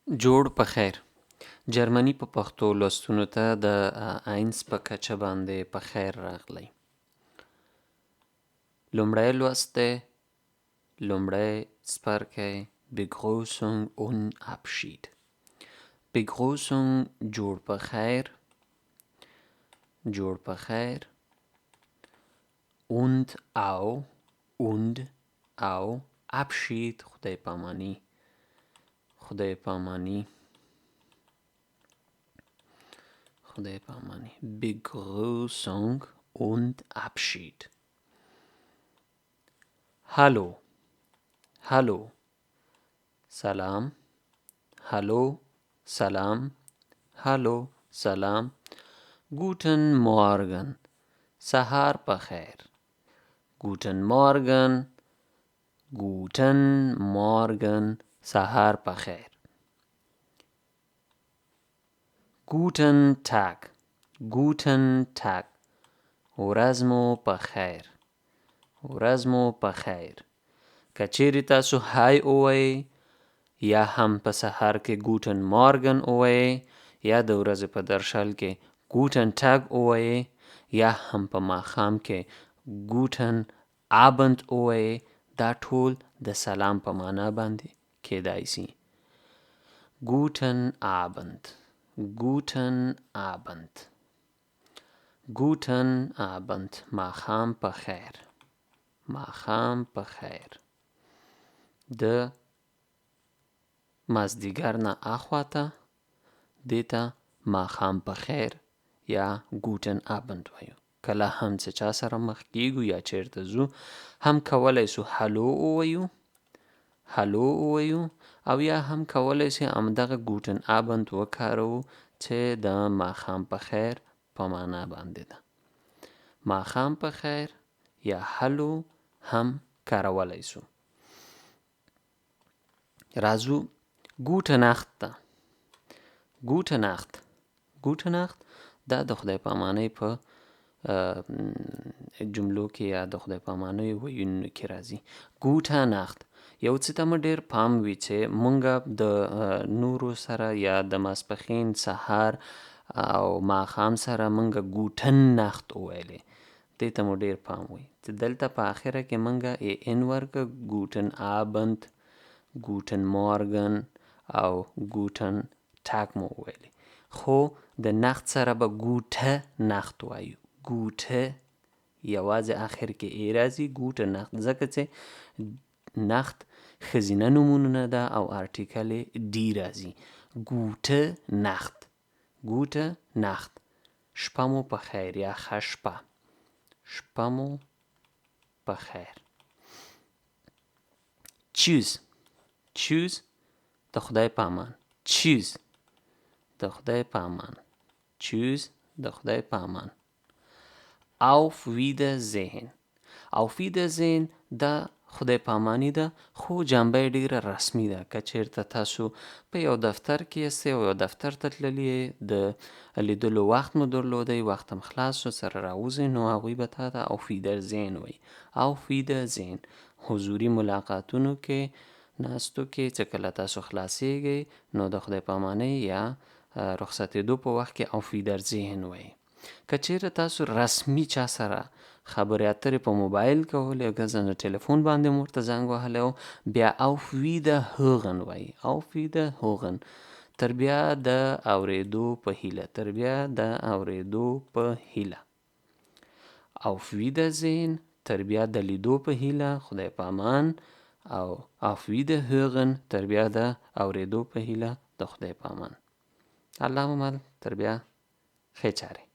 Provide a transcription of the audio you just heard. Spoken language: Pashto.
جوړ په خیر. جرمني په پښتو لوستونو ته د آینس په کچه باندې په خیر راغلی. لومړی لوست دی. لومړی څپرکی Begrüßung und Abschied. Begrüßung جوړ په خیر. جوړ په خیر. Und auch Abschied خدای پامانی. خدای پامانی. خدای پامانی. Begrüßung und Abschied. Hallo. Hallo. سلام. Hallo. سلام. Hallo. سلام. Guten Morgen. سهار بخیر. Guten Morgen. Guten Morgen. سهار بخیر. Guten Tag. Guten Tag. ورځ مو بخیر. ورځ مو بخیر. که چیرې تاسو های ووایئ یا هم په سهار کې ګوټن مارګن ووایئ یا د ورځې په درشل کې ګوټن ټاګ ووایئ یا هم په ماښام کې ګوټن آبند ووایئ، دا ټول د سلام په معنا باندې کیدای شي. ګوټن آبند. ګوټن آبند. ګوټن آبند. ماښام په خیر. ماښام په خیر. د مازدیګر نه اخواته دې ته ماښام په خیر یا ګوټن آبند وایو. کله هم چې چا سره مخ کیږو یا چیرته ځو هم کولی سو هلو ووایو. هلو ووایو او یا هم کولی سي همدغه ګوټن آبند وکاروو چې د ماښام په خیر په معنا باندې ده. ماښام په خیر یا هلو هم کارولی سو. راځو ګوټه نخت ته. ګوټه نخت. ګوټه نخت دا د خدای پامانۍ په جملو کې یا د خدای پامانۍ ویونو کې راځي. ګوټه نخت. یو څه ته مو ډېر پام وي چې مونږه د نورو سره یا د ماسپښین سهار او ماښام سره مونږه ګوټن نخت وویلې. دې ته مو ډېر پام وي چې دلته په آخره کې مونږه ان ورکه ګوټن آبند، ګوټن مارګن او ګوټن ټاګ مو وویلې. خو د نخت سره به ګوټه نخت وایو. ګوټه یوازې آخر کې ای راځي. ګوټه نخت ځکه چې نخت ښځینه نومونه ده او ارټیکل یې ډي راځي. ګوټه نخت. ګوټه نخت. شپه مو په خیر یا ښه شپه. شپه مو په خیر. Tschüss. Tschüss د خدای په امان. Tschüss د خدای په امان. Tschüss د خدای په امان. Auf Wiedersehen. Auf Wiedersehen دا خدای په اماني ده خو جنبه یې ډېره رسمي ده. که چیرته تاسو په یو دفتر کې یاستئ او یو دفتر ته تللي یې د لیدلو وخت مو درلودی، وخت هم خلاص شو، سره راوځئ نو هغوی به تا ته Auf Wiedersehen وایي. Auf Wiedersehen. حضوري ملاقاتونو کې ناستو کې چې کله تاسو خلاصیږئ نو د خدای په امانۍ یا رخصتېدو په وخت کې Auf Wiedersehen وایي. که چیرې تاسو رسمي چا سره خبرې اترې په موبایل کولې او که څه نه ټلیفون باندې مو ورته زنګ وهلی و بیا Auf Wiederhören وایي. Auf Wiederhören. تر بیا د اورېدو په هیله. تر بیا د اورېدو په هیله. Auf Wiedersehen تر بیا د لیدو په هیله. خدای په امان. او Auf Wiederhören تر بیا د اورېدو په هیله. د خدای په امان. الله مو مل. تر بیا ښې چارې.